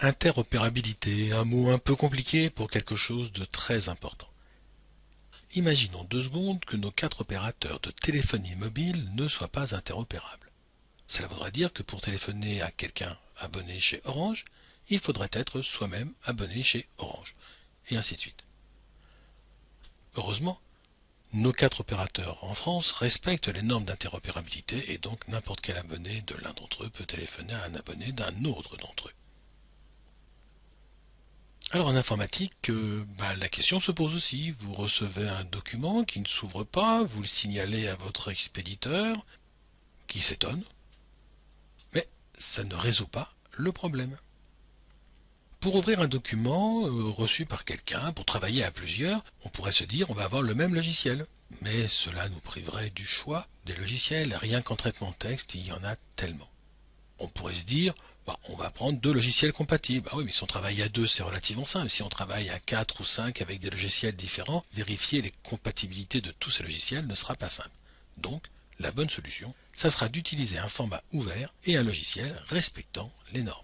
Interopérabilité, un mot un peu compliqué pour quelque chose de très important. Imaginons 2 secondes que nos 4 opérateurs de téléphonie mobile ne soient pas interopérables. Cela voudrait dire que pour téléphoner à quelqu'un abonné chez Orange, il faudrait être soi-même abonné chez Orange, et ainsi de suite. Heureusement, nos 4 opérateurs en France respectent les normes d'interopérabilité et donc n'importe quel abonné de l'un d'entre eux peut téléphoner à un abonné d'un autre d'entre eux. Alors en informatique, la question se pose aussi. Vous recevez un document qui ne s'ouvre pas, vous le signalez à votre expéditeur, qui s'étonne, mais ça ne résout pas le problème. Pour ouvrir un document reçu par quelqu'un, pour travailler à plusieurs, on pourrait se dire on va avoir le même logiciel. Mais cela nous priverait du choix des logiciels. Rien qu'en traitement de texte, il y en a tellement. On pourrait se dire, on va prendre 2 logiciels compatibles. Ah oui, mais si on travaille à 2, c'est relativement simple. Si on travaille à 4 ou 5 avec des logiciels différents, vérifier les compatibilités de tous ces logiciels ne sera pas simple. Donc, la bonne solution, ça sera d'utiliser un format ouvert et un logiciel respectant les normes.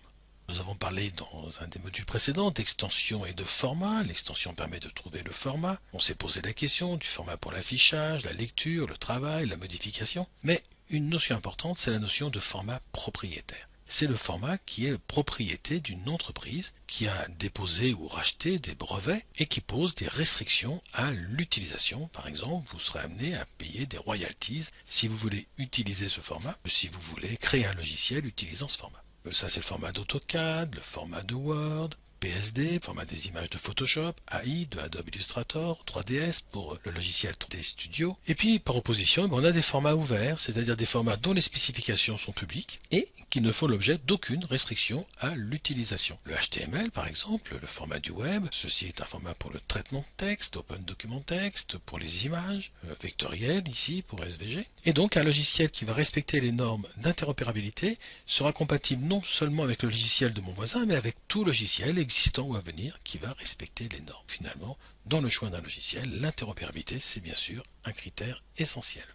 Nous avons parlé dans un des modules précédents d'extension et de format. L'extension permet de trouver le format. On s'est posé la question du format pour l'affichage, la lecture, le travail, la modification. Mais une notion importante, c'est la notion de format propriétaire. C'est le format qui est propriété d'une entreprise qui a déposé ou racheté des brevets et qui pose des restrictions à l'utilisation. Par exemple, vous serez amené à payer des royalties si vous voulez utiliser ce format, si vous voulez créer un logiciel utilisant ce format. Ça, c'est le format d'AutoCAD, le format de Word, PSD, format des images de Photoshop, AI, de Adobe Illustrator, 3ds pour le logiciel 3D Studio. Et puis, par opposition, on a des formats ouverts, c'est-à-dire des formats dont les spécifications sont publiques et qui ne font l'objet d'aucune restriction à l'utilisation. Le HTML, par exemple, le format du web, ceci est un format pour le traitement de texte, Open Document Text, pour les images, vectoriel ici pour SVG. Et donc, un logiciel qui va respecter les normes d'interopérabilité sera compatible non seulement avec le logiciel de mon voisin, mais avec tout logiciel existant ou à venir qui va respecter les normes. Finalement, dans le choix d'un logiciel, l'interopérabilité, c'est bien sûr un critère essentiel.